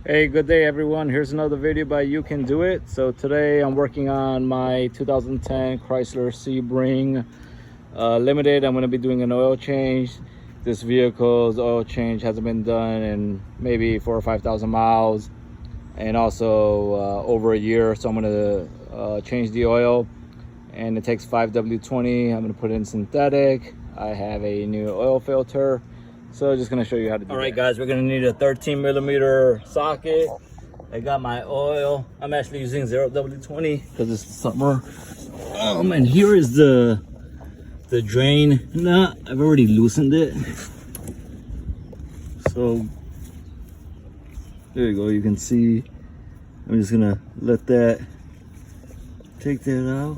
Hey, good day everyone. Here's another video by You Can Do It. So today I'm working on my 2010 Chrysler Sebring Limited. I'm going to be doing an oil change. This vehicle's oil change hasn't been done in maybe 4,000 or 5,000 miles, and also over a year. So I'm going to change the oil, and it takes 5W20. I'm going to put in synthetic. I have a new oil filter. So I'm just gonna show you how to do All right, guys, we're gonna need a 13mm socket. I got my oil. I'm actually using 0W20 because it's summer. And here is the drain nut. I've already loosened it. So there you go. You can see. I'm just gonna let that take that out.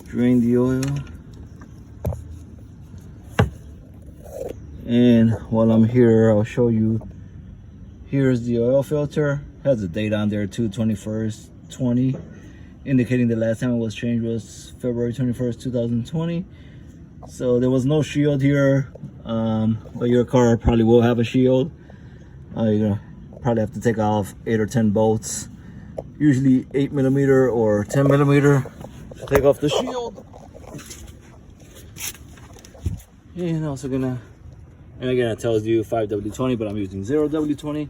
Drain the oil. And while I'm here, I'll show you. Here's the oil filter. Has a date on there, 2/21/20, indicating the last time it was changed was February 21st, 2020. So there was no shield here, but your car probably will have a shield. You're gonna probably have to take off 8 or 10 bolts, usually 8mm or 10mm, to take off the shield. And also gonna. And again, it tells you 5W20, but I'm using 0W20.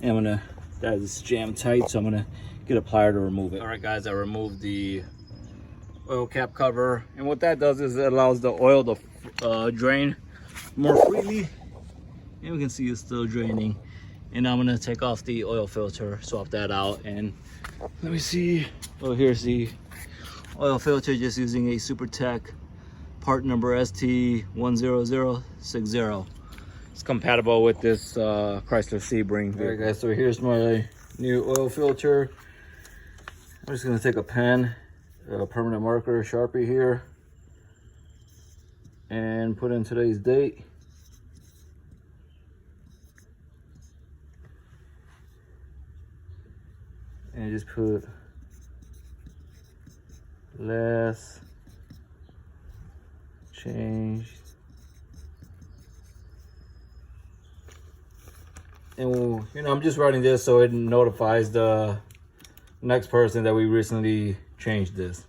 And I'm gonna, that is jammed tight, so I'm gonna get a plier to remove it. All right, guys, I removed the oil cap cover. And what that does is it allows the oil to drain more freely. And we can see it's still draining. And I'm gonna take off the oil filter, swap that out. And let me see. Oh, here's the oil filter, just using a SuperTech part number ST10060. It's compatible with this Chrysler Sebring. All right, guys, so here's my new oil filter. I'm just gonna take a pen, a permanent marker, Sharpie here, and put in today's date. And just put last change. And we'll, I'm just writing this so it notifies the next person that we recently changed this.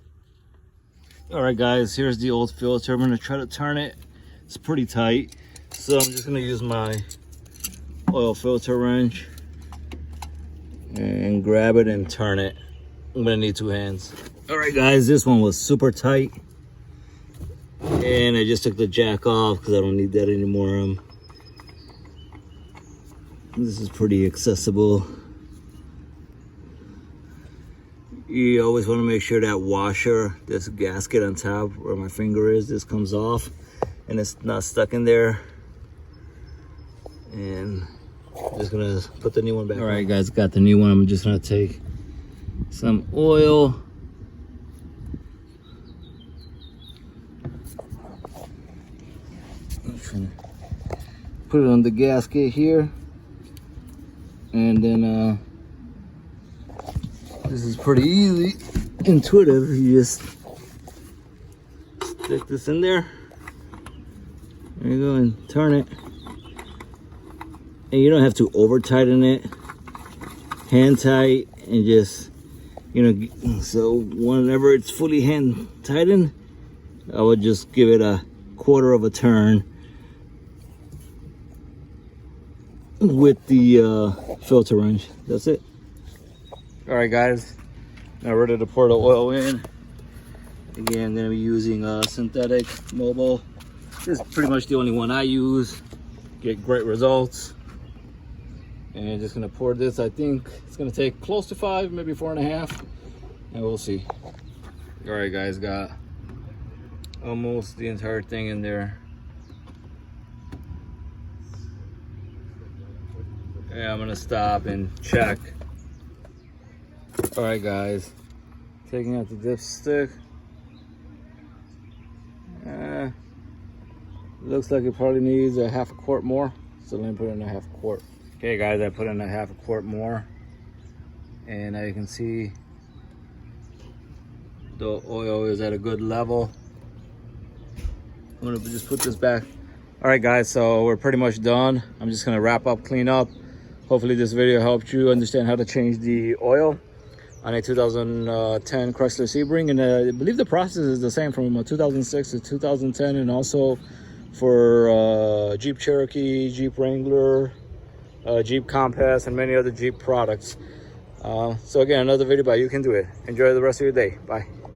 All right, guys, here's the old filter. I'm gonna try to turn it. It's pretty tight, so I'm just gonna use my oil filter wrench and grab it and turn it. I'm gonna need 2 hands. All right, guys, this one was super tight, and I just took the jack off because I don't need that anymore. This is pretty accessible. You always want to make sure that washer, this gasket on top where my finger is, this comes off and it's not stuck in there. And I'm just gonna put the new one back. All right, guys, got the new one. I'm just gonna take some oil. Put it on the gasket here. And then this is pretty easy, intuitive. You just stick this in there. There you go, and turn it. And you don't have to over tighten it. Hand tight, and just, so whenever it's fully hand tightened, I would just give it a 1/4 of a turn with the filter wrench. That's it. All right, guys, now ready to pour the oil in. Again, I'm gonna be using synthetic mobile. This is pretty much the only one I use. Get great results. And just gonna pour this. I think it's gonna take close to 5, maybe 4.5, and we'll see. All right, guys, got almost the entire thing in there. Yeah, I'm gonna stop and check. All right, guys, taking out the dipstick. Looks like it probably needs a 1/2 quart more, so let me put in a 1/2 quart. Okay, guys, I put in a 1/2 quart more, and now you can see the oil is at a good level. I'm gonna just put this back. All right, guys, so we're pretty much done. I'm just gonna wrap up, clean up, Hopefully this video helped you understand how to change the oil on a 2010 Chrysler Sebring, and I believe the process is the same from 2006 to 2010, and also for Jeep Cherokee, Jeep Wrangler, Jeep Compass, and many other Jeep products. So again, another video by You Can Do It. Enjoy the rest of your day. Bye.